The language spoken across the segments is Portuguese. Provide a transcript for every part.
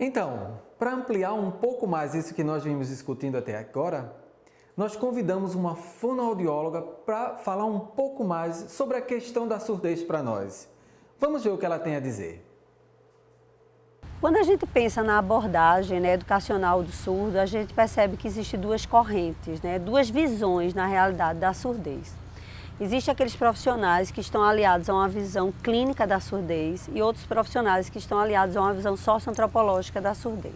Então, para ampliar um pouco mais isso que nós vimos discutindo até agora, nós convidamos uma fonoaudióloga para falar um pouco mais sobre a questão da surdez para nós. Vamos ver o que ela tem a dizer. Quando a gente pensa na abordagem, educacional do surdo, a gente percebe que existem duas correntes, duas visões na realidade da surdez. Existem aqueles profissionais que estão aliados a uma visão clínica da surdez e outros profissionais que estão aliados a uma visão socioantropológica da surdez.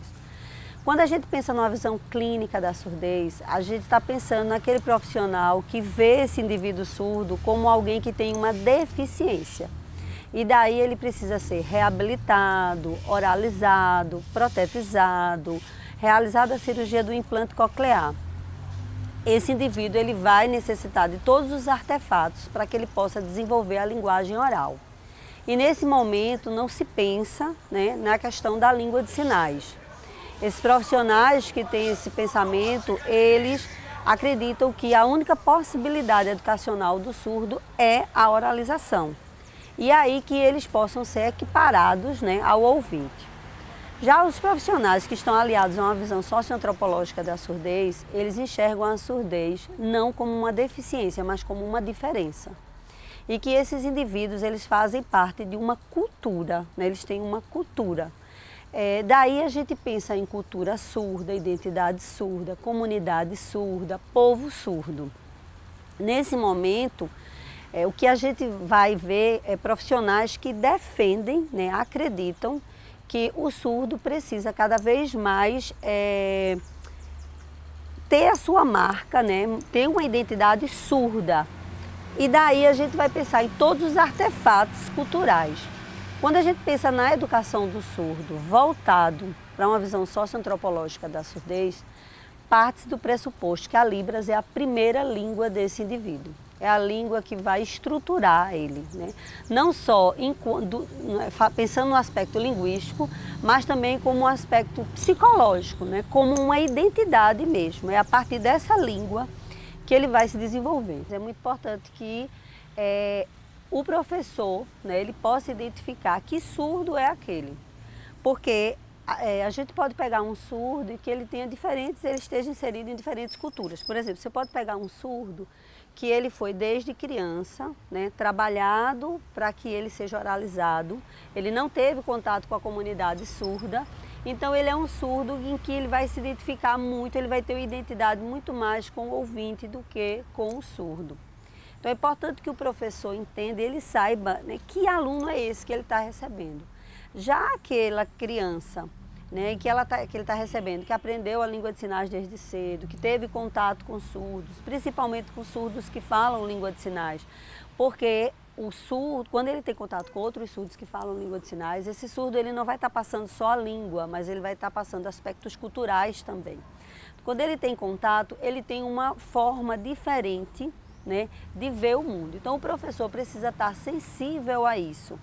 Quando a gente pensa numa visão clínica da surdez, a gente está pensando naquele profissional que vê esse indivíduo surdo como alguém que tem uma deficiência. E daí ele precisa ser reabilitado, oralizado, protetizado, realizada a cirurgia do implante coclear. Esse indivíduo ele vai necessitar de todos os artefatos para que ele possa desenvolver a linguagem oral. E nesse momento não se pensa na questão da língua de sinais. Esses profissionais que têm esse pensamento, eles acreditam que a única possibilidade educacional do surdo é a oralização. E aí que eles possam ser equiparados ao ouvinte. Já os profissionais que estão aliados a uma visão socioantropológica da surdez, eles enxergam a surdez não como uma deficiência, mas como uma diferença. E que esses indivíduos eles fazem parte de uma cultura, eles têm uma cultura. Daí a gente pensa em cultura surda, identidade surda, comunidade surda, povo surdo. Nesse momento, o que a gente vai ver é profissionais que defendem, acreditam que o surdo precisa cada vez mais ter a sua marca, ter uma identidade surda. E daí a gente vai pensar em todos os artefatos culturais. Quando a gente pensa na educação do surdo voltado para uma visão socioantropológica da surdez, parte do pressuposto que a Libras é a primeira língua desse indivíduo. É a língua que vai estruturar ele, não só pensando no aspecto linguístico, mas também como um aspecto psicológico, como uma identidade mesmo. É a partir dessa língua que ele vai se desenvolver. É muito importante que o professor ele possa identificar que surdo é aquele, porque a gente pode pegar um surdo e que ele esteja inserido em diferentes culturas. Por exemplo, você pode pegar um surdo que ele foi desde criança, trabalhado para que ele seja oralizado, ele não teve contato com a comunidade surda, então ele é um surdo em que ele vai se identificar muito, ele vai ter uma identidade muito mais com o ouvinte do que com o surdo. Então é importante que o professor entenda, ele saiba que aluno é esse que ele está recebendo. Já aquela criança que ele está recebendo, que aprendeu a língua de sinais desde cedo, que teve contato com surdos, principalmente com surdos que falam língua de sinais, porque o surdo, quando ele tem contato com outros surdos que falam língua de sinais, esse surdo ele não vai estar passando só a língua, mas ele vai estar passando aspectos culturais também. Quando ele tem contato, ele tem uma forma diferente de ver o mundo. Então o professor precisa estar sensível a isso,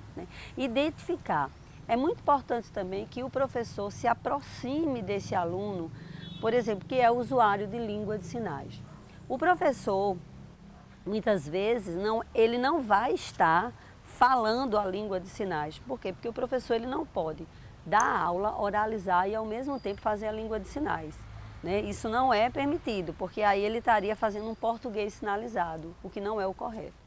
identificar. É muito importante também que o professor se aproxime desse aluno, por exemplo, que é usuário de língua de sinais. O professor, muitas vezes, ele não vai estar falando a língua de sinais. Por quê? Porque o professor ele não pode dar aula, oralizar e ao mesmo tempo fazer a língua de sinais. Isso não é permitido, porque aí ele estaria fazendo um português sinalizado, o que não é o correto.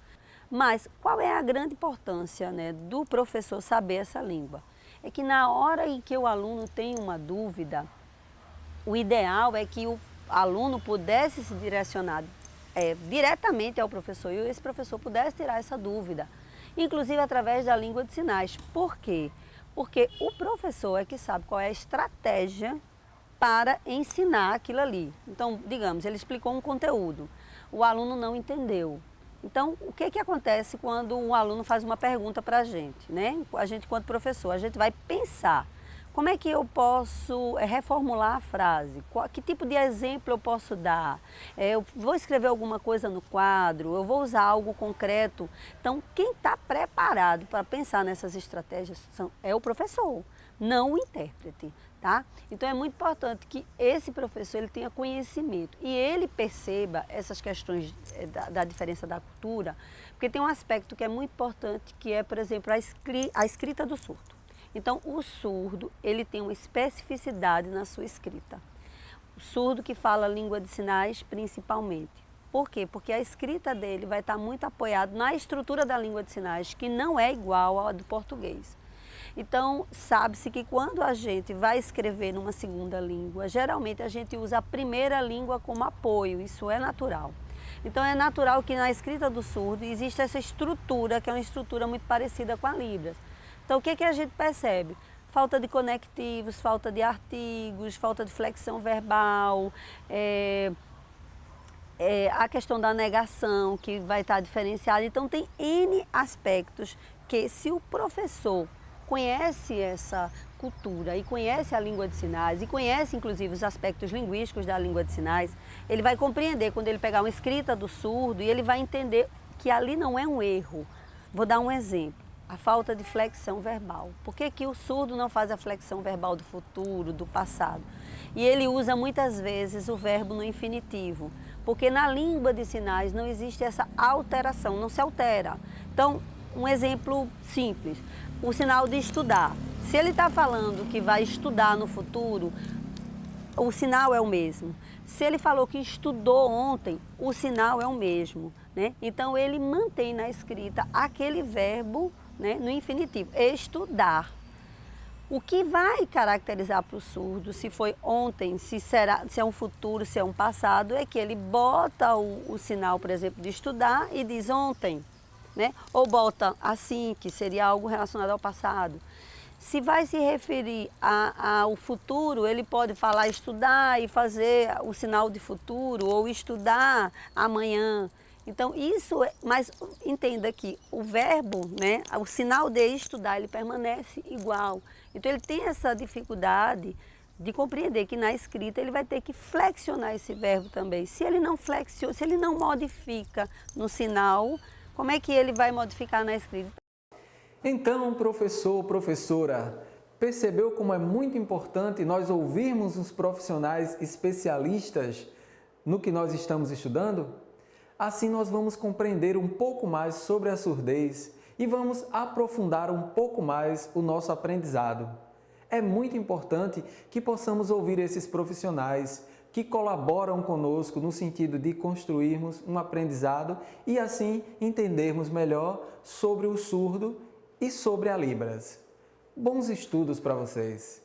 Mas qual é a grande importância do professor saber essa língua? É que na hora em que o aluno tem uma dúvida, o ideal é que o aluno pudesse se direcionar diretamente ao professor e esse professor pudesse tirar essa dúvida, inclusive através da língua de sinais. Por quê? Porque o professor é que sabe qual é a estratégia para ensinar aquilo ali. Então, digamos, ele explicou um conteúdo, o aluno não entendeu. Então, o que acontece quando um aluno faz uma pergunta para a gente, A gente, enquanto professor, a gente vai pensar, como é que eu posso reformular a frase? Que tipo de exemplo eu posso dar? Eu vou escrever alguma coisa no quadro, eu vou usar algo concreto. Então, quem está preparado para pensar nessas estratégias é o professor, não o intérprete. Tá? Então é muito importante que esse professor ele tenha conhecimento e ele perceba essas questões da diferença da cultura, porque tem um aspecto que é muito importante, que é, por exemplo, a escrita do surdo. Então, o surdo, ele tem uma especificidade na sua escrita. O surdo que fala língua de sinais, principalmente. Por quê? Porque a escrita dele vai estar muito apoiada na estrutura da língua de sinais, que não é igual à do português. Então, sabe-se que quando a gente vai escrever numa segunda língua, geralmente a gente usa a primeira língua como apoio, isso é natural. Então, é natural que na escrita do surdo existe essa estrutura, que é uma estrutura muito parecida com a Libras. Então, o que a gente percebe? Falta de conectivos, falta de artigos, falta de flexão verbal, a questão da negação, que vai estar diferenciada. Então, tem N aspectos que, se o professor conhece essa cultura e conhece a língua de sinais e conhece inclusive os aspectos linguísticos da língua de sinais, ele vai compreender quando ele pegar uma escrita do surdo e ele vai entender que ali não é um erro. Vou dar um exemplo, a falta de flexão verbal. Por que que o surdo não faz a flexão verbal do futuro, do passado? E ele usa muitas vezes o verbo no infinitivo, porque na língua de sinais não existe essa alteração, não se altera. Então, um exemplo simples, o sinal de estudar. Se ele está falando que vai estudar no futuro, o sinal é o mesmo. Se ele falou que estudou ontem, o sinal é o mesmo, né? Então, ele mantém na escrita aquele verbo, né, no infinitivo, estudar. O que vai caracterizar para o surdo, se foi ontem, se é um futuro, se é um passado, é que ele bota o sinal, por exemplo, de estudar e diz ontem, né? Ou bota assim, que seria algo relacionado ao passado. Se vai se referir ao futuro, ele pode falar estudar e fazer o sinal de futuro, ou estudar amanhã. Então, isso mas entenda que o verbo, né, o sinal de estudar, ele permanece igual. Então, ele tem essa dificuldade de compreender que na escrita ele vai ter que flexionar esse verbo também. Se ele não flexiona, se ele não modifica no sinal, como é que ele vai modificar na escrita? Então, professor, professora, percebeu como é muito importante nós ouvirmos os profissionais especialistas no que nós estamos estudando? Assim nós vamos compreender um pouco mais sobre a surdez e vamos aprofundar um pouco mais o nosso aprendizado. É muito importante que possamos ouvir esses profissionais que colaboram conosco no sentido de construirmos um aprendizado e assim entendermos melhor sobre o surdo e sobre a Libras. Bons estudos para vocês!